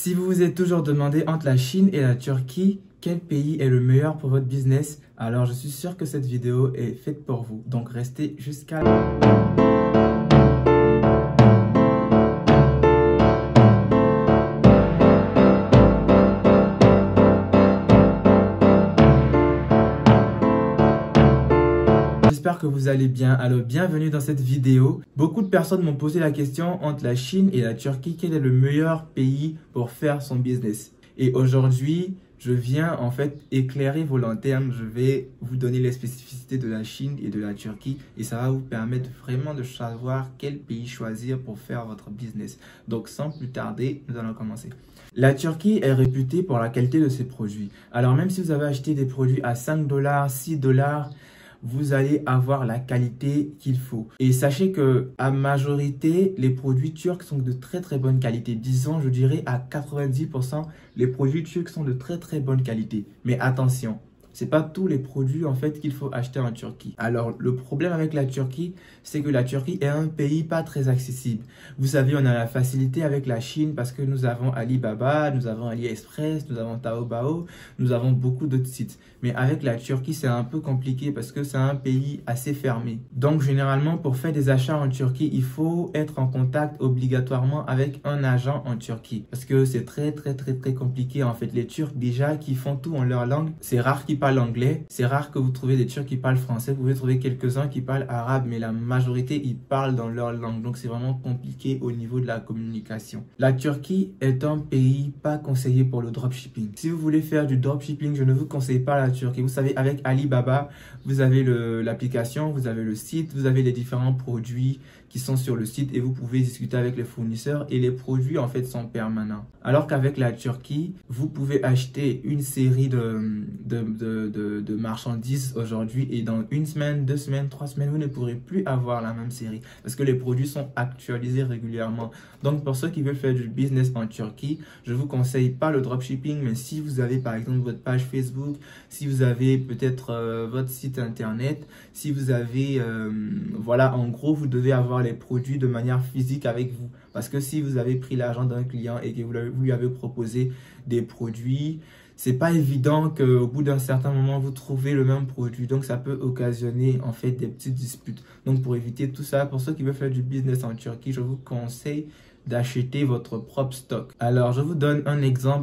Si vous vous êtes toujours demandé entre la Chine et la Turquie, quel pays est le meilleur pour votre business? Alors je suis sûr que cette vidéo est faite pour vous. Donc restez jusqu'à la... J'espère que vous allez bien. Alors, bienvenue dans cette vidéo. Beaucoup de personnes m'ont posé la question entre la Chine et la Turquie, quel est le meilleur pays pour faire son business? Et aujourd'hui, je viens en fait éclairer vos lanternes. Je vais vous donner les spécificités de la Chine et de la Turquie et ça va vous permettre vraiment de savoir quel pays choisir pour faire votre business. Donc, sans plus tarder, nous allons commencer. La Turquie est réputée pour la qualité de ses produits. Alors, même si vous avez acheté des produits à 5 $, 6 $, vous allez avoir la qualité qu'il faut. Et sachez que à majorité, les produits turcs sont de très bonne qualité. Disons, je dirais à 90%, les produits turcs sont de très bonne qualité. Mais attention, c'est pas tous les produits en fait qu'il faut acheter en Turquie. Alors le problème avec la Turquie, c'est que la Turquie est un pays pas très accessible. Vous savez, on a la facilité avec la Chine parce que nous avons Alibaba, nous avons AliExpress, nous avons Taobao, nous avons beaucoup d'autres sites. Mais avec la Turquie, c'est un peu compliqué parce que c'est un pays assez fermé. Donc généralement, pour faire des achats en Turquie, il faut être en contact obligatoirement avec un agent en Turquie. Parce que c'est très compliqué en fait. Les Turcs déjà qui font tout en leur langue, c'est rare qu'ils parlent anglais. C'est rare que vous trouvez des Turcs qui parlent français. Vous pouvez trouver quelques-uns qui parlent arabe, mais la majorité, ils parlent dans leur langue. Donc, c'est vraiment compliqué au niveau de la communication. La Turquie est un pays pas conseillé pour le dropshipping. Si vous voulez faire du dropshipping, je ne vous conseille pas la Turquie. Vous savez, avec Alibaba, vous avez l'application, vous avez le site, vous avez les différents produits qui sont sur le site et vous pouvez discuter avec les fournisseurs et les produits en fait sont permanents. Alors qu'avec la Turquie, vous pouvez acheter une série de marchandises aujourd'hui et dans une semaine, 2 semaines, 3 semaines, vous ne pourrez plus avoir la même série parce que les produits sont actualisés régulièrement. Donc pour ceux qui veulent faire du business en Turquie, je vous conseille pas le dropshipping, mais si vous avez par exemple votre page Facebook, si vous avez peut-être votre site internet, si vous avez voilà, en gros vous devez avoir les produits de manière physique avec vous. Parce que si vous avez pris l'argent d'un client et que vous lui avez proposé des produits, c'est pas évident qu'au bout d'un certain moment, vous trouvez le même produit. Donc, ça peut occasionner en fait des petites disputes. Donc, pour éviter tout ça, pour ceux qui veulent faire du business en Turquie, je vous conseille d'acheter votre propre stock. Alors, je vous donne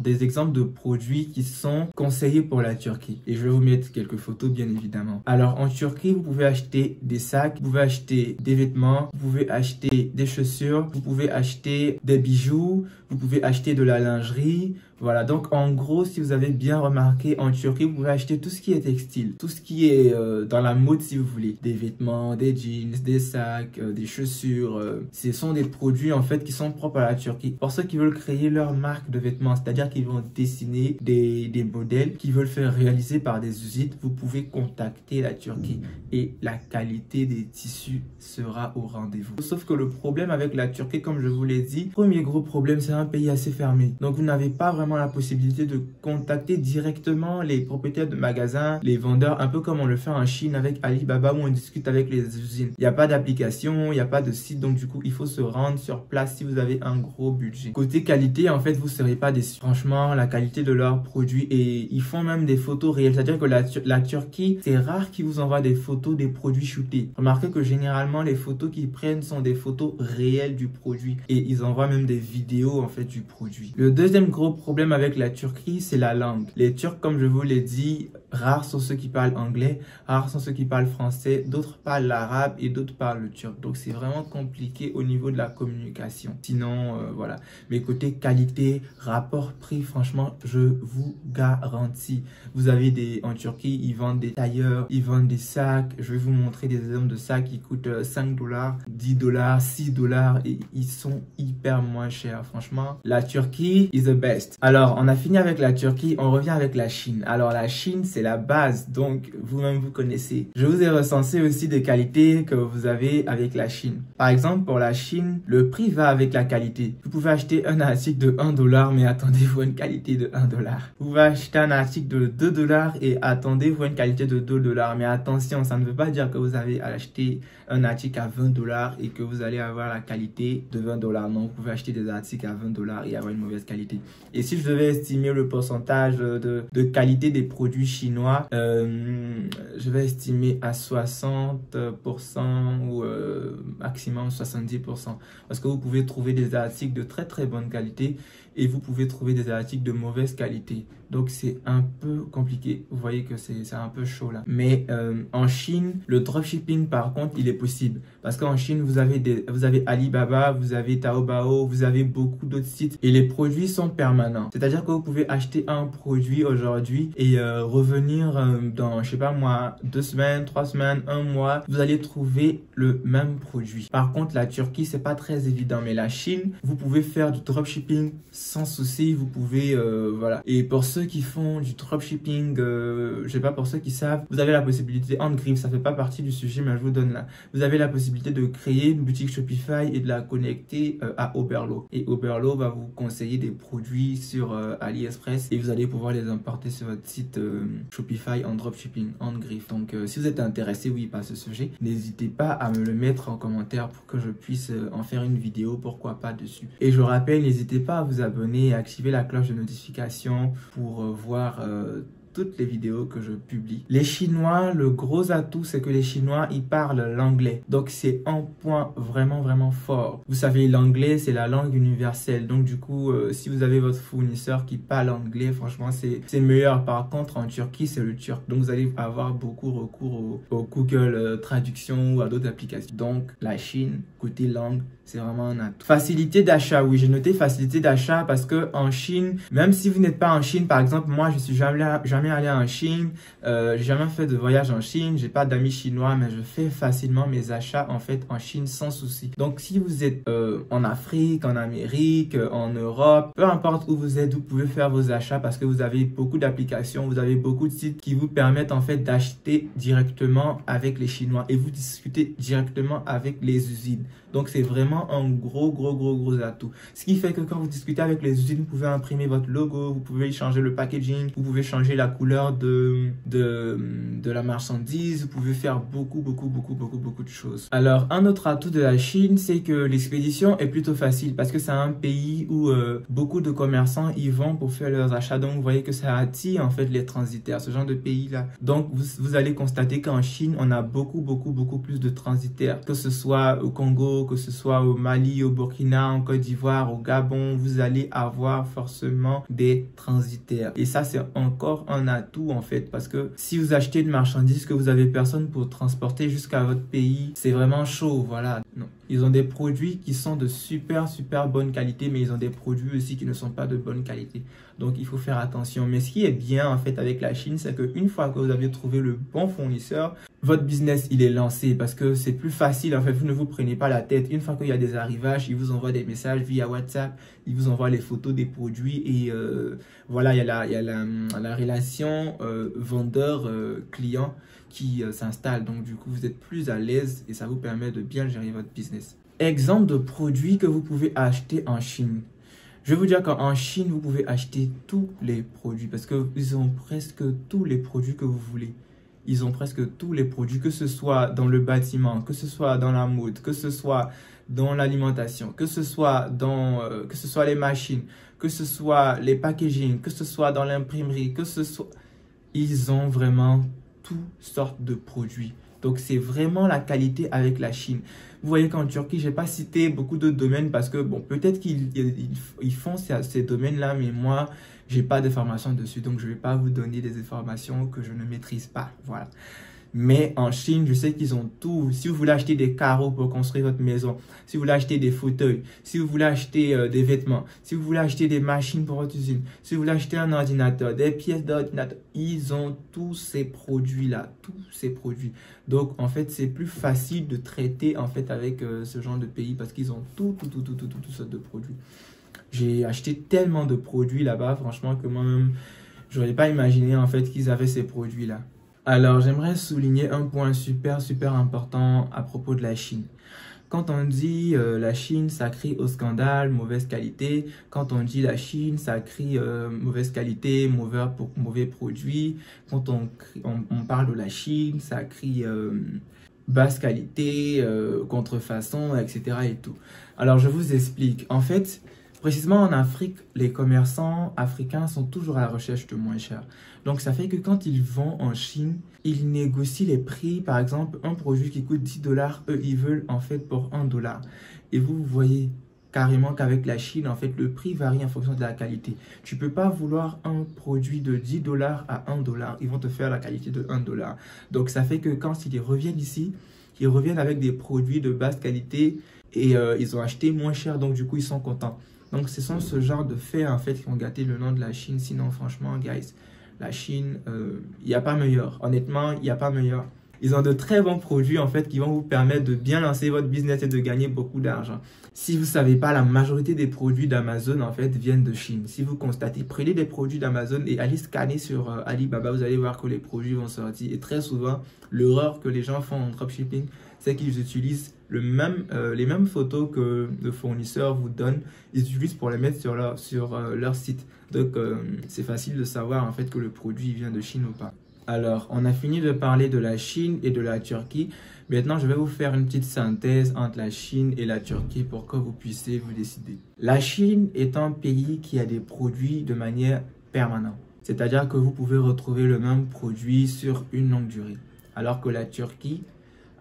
des exemples de produits qui sont conseillés pour la Turquie. Et je vais vous mettre quelques photos, bien évidemment. Alors, en Turquie, vous pouvez acheter des sacs, vous pouvez acheter des vêtements, vous pouvez acheter des chaussures, vous pouvez acheter des bijoux, vous pouvez acheter de la lingerie. Voilà, donc en gros, si vous avez bien remarqué, en Turquie, vous pouvez acheter tout ce qui est textile, tout ce qui est dans la mode si vous voulez. Des vêtements, des jeans, des sacs, des chaussures. Ce sont des produits en fait qui sont propres à la Turquie. Pour ceux qui veulent créer leur marque de vêtements, c'est-à-dire qu'ils vont dessiner des modèles qu'ils veulent faire réaliser par des usines, vous pouvez contacter la Turquie et la qualité des tissus sera au rendez-vous. Sauf que le problème avec la Turquie, comme je vous l'ai dit, premier gros problème, c'est un pays assez fermé. Donc vous n'avez pas vraiment la possibilité de contacter directement les propriétaires de magasins, les vendeurs, un peu comme on le fait en Chine avec Alibaba où on discute avec les usines. Il n'y a pas d'application, il n'y a pas de site, donc du coup, il faut se rendre sur place si vous avez un gros budget. Côté qualité, en fait, vous ne serez pas déçus. Franchement, la qualité de leurs produits et ils font même des photos réelles. C'est-à-dire que la Turquie, c'est rare qu'ils vous envoient des photos des produits shootés. Remarquez que généralement, les photos qu'ils prennent sont des photos réelles du produit et ils envoient même des vidéos en fait du produit. Le deuxième gros problème avec la Turquie, c'est la langue. Les Turcs, comme je vous l'ai dit, rares sont ceux qui parlent anglais, rares sont ceux qui parlent français, d'autres parlent l'arabe et d'autres parlent le turc. Donc, c'est vraiment compliqué au niveau de la communication. Sinon, voilà. Mais côté qualité, rapport prix, franchement, je vous garantis. Vous avez en Turquie, ils vendent des tailleurs, ils vendent des sacs. Je vais vous montrer des exemples de sacs qui coûtent 5 $, 10 $, 6 $ et ils sont hyper moins chers. Franchement, la Turquie is the best. Alors, on a fini avec la Turquie, on revient avec la Chine. Alors, la Chine, c'est c'est la base. Donc, vous-même, vous connaissez. Je vous ai recensé aussi des qualités que vous avez avec la Chine. Par exemple, pour la Chine, le prix va avec la qualité. Vous pouvez acheter un article de 1 $, mais attendez-vous à une qualité de 1 $. Vous pouvez acheter un article de 2 $ et attendez-vous à une qualité de 2 $. Mais attention, ça ne veut pas dire que vous avez acheté un article à 20 $ et que vous allez avoir la qualité de 20 $. Non, vous pouvez acheter des articles à 20 $ et avoir une mauvaise qualité. Et si je devais estimer le pourcentage de qualité des produits chinois, je vais estimer à 60% ou maximum 70%. Parce que vous pouvez trouver des articles de très très bonne qualité et vous pouvez trouver des articles de mauvaise qualité. Donc c'est un peu compliqué. Vous voyez que c'est un peu chaud là. Mais en Chine, le dropshipping par contre, il est possible. Parce qu'en Chine, vous avez Alibaba, vous avez Taobao, vous avez beaucoup d'autres sites. Et les produits sont permanents. C'est-à-dire que vous pouvez acheter un produit aujourd'hui et revenir dans, je sais pas moi, 2 semaines, 3 semaines, 1 mois. Vous allez trouver le même produit. Par contre, la Turquie, c'est pas très évident. Mais la Chine, vous pouvez faire du dropshipping sans souci. Vous pouvez, voilà. Et pour ceux qui font du dropshipping, je sais pas, pour ceux qui savent, vous avez la possibilité, en griffe, ça fait pas partie du sujet, mais je vous donne là. Vous avez la possibilité de créer une boutique Shopify et de la connecter à Oberlo. Et Oberlo va vous conseiller des produits sur AliExpress et vous allez pouvoir les importer sur votre site Shopify en dropshipping, en griffe. Donc, si vous êtes intéressé, oui, par ce sujet, n'hésitez pas à me le mettre en commentaire pour que je puisse en faire une vidéo, pourquoi pas dessus. Et je rappelle, n'hésitez pas à vous abonner et à activer la cloche de notification pour voir toutes les vidéos que je publie. Les Chinois, le gros atout, c'est que les Chinois, ils parlent l'anglais. Donc, c'est un point vraiment, vraiment fort. Vous savez, l'anglais, c'est la langue universelle. Donc, du coup, si vous avez votre fournisseur qui parle anglais, franchement, c'est meilleur. Par contre, en Turquie, c'est le turc. Donc, vous allez avoir beaucoup recours au Google Traduction ou à d'autres applications. Donc, la Chine, côté langue, c'est vraiment un atout. Facilité d'achat, oui, j'ai noté facilité d'achat parce que en Chine, même si vous n'êtes pas en Chine, par exemple, moi, je suis jamais allé en Chine, j'ai jamais fait de voyage en Chine, j'ai pas d'amis chinois, mais je fais facilement mes achats en fait en Chine sans souci. Donc, si vous êtes en Afrique, en Amérique, en Europe, peu importe où vous êtes, vous pouvez faire vos achats parce que vous avez beaucoup d'applications, vous avez beaucoup de sites qui vous permettent en fait d'acheter directement avec les Chinois et vous discutez directement avec les usines. Donc, c'est vraiment un gros atout. Ce qui fait que quand vous discutez avec les usines, vous pouvez imprimer votre logo, vous pouvez changer le packaging, vous pouvez changer la couleur de la marchandise, vous pouvez faire beaucoup de choses. Alors, un autre atout de la Chine, c'est que l'expédition est plutôt facile parce que c'est un pays où beaucoup de commerçants y vont pour faire leurs achats. Donc, vous voyez que ça attire en fait les transitaires, ce genre de pays-là. Donc, vous allez constater qu'en Chine, on a beaucoup plus de transitaires, que ce soit au Congo, que ce soit au Mali, au Burkina, en Côte d'Ivoire, au Gabon, vous allez avoir forcément des transitaires. Et ça, c'est encore un atout en fait, parce que si vous achetez une marchandise que vous avez personne pour transporter jusqu'à votre pays, c'est vraiment chaud, voilà. Non. Ils ont des produits qui sont de super bonne qualité, mais ils ont des produits aussi qui ne sont pas de bonne qualité. Donc, il faut faire attention. Mais ce qui est bien, en fait, avec la Chine, c'est qu'une fois que vous avez trouvé le bon fournisseur, votre business, il est lancé parce que c'est plus facile. En fait, vous ne vous prenez pas la tête. Une fois qu'il y a des arrivages, ils vous envoient des messages via WhatsApp, ils vous envoient les photos des produits et voilà, il y a la relation vendeur-client qui s'installe. Donc, du coup, vous êtes plus à l'aise et ça vous permet de bien gérer votre business. Exemple de produits que vous pouvez acheter en Chine. Je vais vous dire qu'en Chine, vous pouvez acheter tous les produits parce qu'ils ont presque tous les produits que vous voulez. Ils ont presque tous les produits, que ce soit dans le bâtiment, que ce soit dans la mode, que ce soit dans l'alimentation, que ce soit les machines, que ce soit les packaging, que ce soit dans l'imprimerie, que ce soit... Ils ont vraiment toutes sortes de produits. Donc, c'est vraiment la qualité avec la Chine. Vous voyez qu'en Turquie, je n'ai pas cité beaucoup de domaines parce que, bon, peut-être qu'ils font ces domaines-là, mais moi, je n'ai pas d'informations dessus. Donc, je ne vais pas vous donner des informations que je ne maîtrise pas. Voilà. Mais en Chine, je sais qu'ils ont tout. Si vous voulez acheter des carreaux pour construire votre maison, si vous voulez acheter des fauteuils, si vous voulez acheter des vêtements, si vous voulez acheter des machines pour votre usine, si vous voulez acheter un ordinateur, des pièces d'ordinateur, ils ont tous ces produits-là, tous ces produits. Donc, en fait, c'est plus facile de traiter en fait avec ce genre de pays parce qu'ils ont toutes sortes de produits. J'ai acheté tellement de produits là-bas, franchement, que moi-même, J'aurais pas imaginé en fait qu'ils avaient ces produits-là. Alors, j'aimerais souligner un point super important à propos de la Chine. Quand on dit la Chine, ça crie au scandale, mauvaise qualité. Quand on dit la Chine, ça crie mauvaise qualité, mauvais produits. Quand on parle de la Chine, ça crie basse qualité, contrefaçon, etc. et tout. Alors, je vous explique. En fait, précisément en Afrique, les commerçants africains sont toujours à la recherche de moins cher. Donc, ça fait que quand ils vont en Chine, ils négocient les prix. Par exemple, un produit qui coûte 10 $, eux, ils veulent en fait pour 1 $. Et vous voyez carrément qu'avec la Chine, en fait, le prix varie en fonction de la qualité. Tu peux pas vouloir un produit de 10 $ à 1 $. Ils vont te faire la qualité de 1 $. Donc, ça fait que quand ils reviennent ici, ils reviennent avec des produits de basse qualité et ils ont acheté moins cher. Donc, du coup, ils sont contents. Donc, ce sont ce genre de faits, en fait, qui ont gâté le nom de la Chine. Sinon, franchement, guys, la Chine, il n'y a pas meilleur. Honnêtement, il n'y a pas meilleur. Ils ont de très bons produits, en fait, qui vont vous permettre de bien lancer votre business et de gagner beaucoup d'argent. Si vous ne savez pas, la majorité des produits d'Amazon, en fait, viennent de Chine. Si vous constatez, prenez des produits d'Amazon et allez scanner sur Alibaba, vous allez voir que les produits vont sortir. Et très souvent, l'erreur que les gens font en dropshipping, c'est qu'ils utilisent les mêmes photos que le fournisseur vous donne. Ils utilisent pour les mettre sur leur site. Donc, c'est facile de savoir en fait que le produit vient de Chine ou pas. Alors, on a fini de parler de la Chine et de la Turquie. Maintenant, je vais vous faire une petite synthèse entre la Chine et la Turquie pour que vous puissiez vous décider. La Chine est un pays qui a des produits de manière permanente. C'est-à-dire que vous pouvez retrouver le même produit sur une longue durée. Alors que la Turquie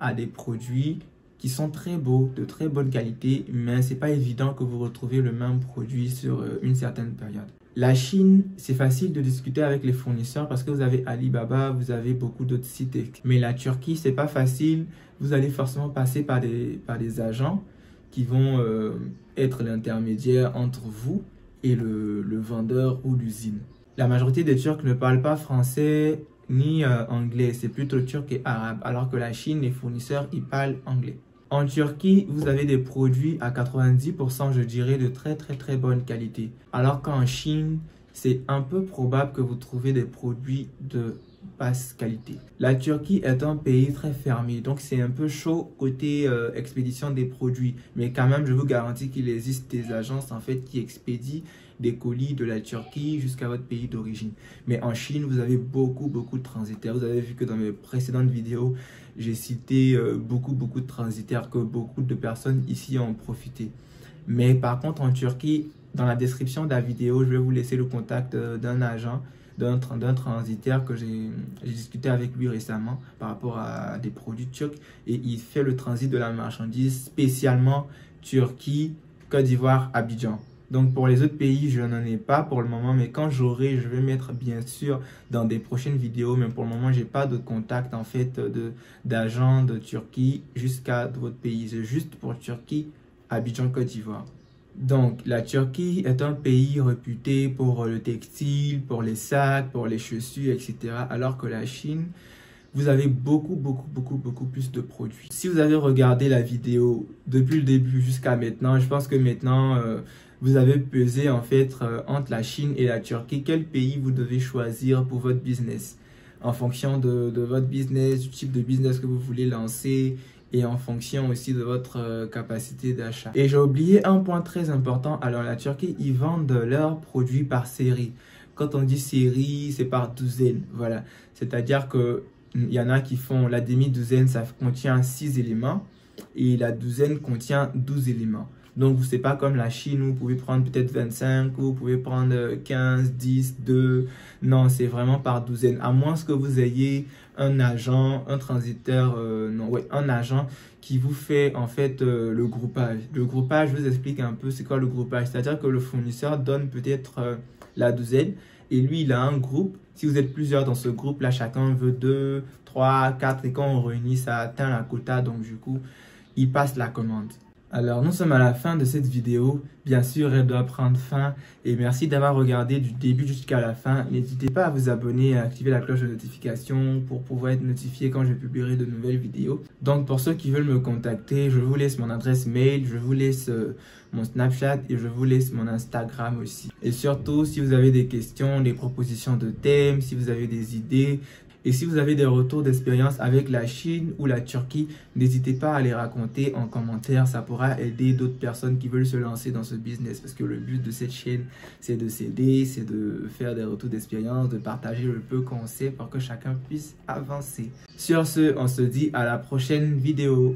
a des produits qui sont très beaux, de très bonne qualité, mais c'est pas évident que vous retrouvez le même produit sur une certaine période. La Chine, c'est facile de discuter avec les fournisseurs parce que vous avez Alibaba, vous avez beaucoup d'autres sites. Mais la Turquie, c'est pas facile. Vous allez forcément passer par des agents qui vont être l'intermédiaire entre vous et le vendeur ou l'usine. La majorité des Turcs ne parlent pas français ni anglais, c'est plutôt turc et arabe, alors que la Chine, les fournisseurs, ils parlent anglais. En Turquie, vous avez des produits à 90%, je dirais, de très bonne qualité. Alors qu'en Chine, c'est un peu probable que vous trouvez des produits de basse qualité. La Turquie est un pays très fermé, donc c'est un peu chaud côté expédition des produits. Mais quand même, je vous garantis qu'il existe des agences en fait qui expédient des colis de la Turquie jusqu'à votre pays d'origine. Mais en Chine, vous avez beaucoup de transitaires. Vous avez vu que dans mes précédentes vidéos, j'ai cité beaucoup de transitaires, que beaucoup de personnes ici ont profité. Mais par contre, en Turquie, dans la description de la vidéo, je vais vous laisser le contact d'un agent, d'un transitaire que j'ai discuté avec lui récemment par rapport à des produits turcs. Et il fait le transit de la marchandise spécialement Turquie, Côte d'Ivoire, Abidjan. Donc pour les autres pays, je n'en ai pas pour le moment, mais quand j'aurai, je vais mettre bien sûr dans des prochaines vidéos. Mais pour le moment, j'ai pas de contact en fait d'agent de Turquie jusqu'à votre pays. C'est juste pour Turquie, Abidjan, Côte d'Ivoire. Donc la Turquie est un pays réputé pour le textile, pour les sacs, pour les chaussures, etc. Alors que la Chine, vous avez beaucoup plus de produits. Si vous avez regardé la vidéo depuis le début jusqu'à maintenant, je pense que maintenant vous avez pesé en fait entre la Chine et la Turquie. Quel pays vous devez choisir pour votre business? En fonction de votre business, du type de business que vous voulez lancer et en fonction aussi de votre capacité d'achat. Et j'ai oublié un point très important. Alors la Turquie, ils vendent leurs produits par série. Quand on dit série, c'est par douzaine. Voilà. C'est-à-dire que il y en a qui font la demi-douzaine, ça contient 6 éléments et la douzaine contient 12 éléments. Donc, ce n'est pas comme la Chine où vous pouvez prendre peut-être 25 ou vous pouvez prendre 15, 10, 2. Non, c'est vraiment par douzaine. À moins que vous ayez un agent, un transiteur, un agent qui vous fait en fait le groupage. Le groupage, je vous explique un peu c'est quoi le groupage. C'est-à-dire que le fournisseur donne peut-être la douzaine et lui, il a un groupe. Si vous êtes plusieurs dans ce groupe-là, chacun veut 2, 3, 4 et quand on réunit, ça atteint la quota. Donc, du coup, il passe la commande. Alors, nous sommes à la fin de cette vidéo. Bien sûr, elle doit prendre fin. Et merci d'avoir regardé du début jusqu'à la fin. N'hésitez pas à vous abonner et à activer la cloche de notification pour pouvoir être notifié quand je publierai de nouvelles vidéos. Donc, pour ceux qui veulent me contacter, je vous laisse mon adresse mail, je vous laisse mon Snapchat et je vous laisse mon Instagram aussi. Et surtout, si vous avez des questions, des propositions de thèmes, si vous avez des idées, et si vous avez des retours d'expérience avec la Chine ou la Turquie, n'hésitez pas à les raconter en commentaire. Ça pourra aider d'autres personnes qui veulent se lancer dans ce business. Parce que le but de cette chaîne, c'est de s'aider, c'est de faire des retours d'expérience, de partager le peu qu'on sait pour que chacun puisse avancer. Sur ce, on se dit à la prochaine vidéo.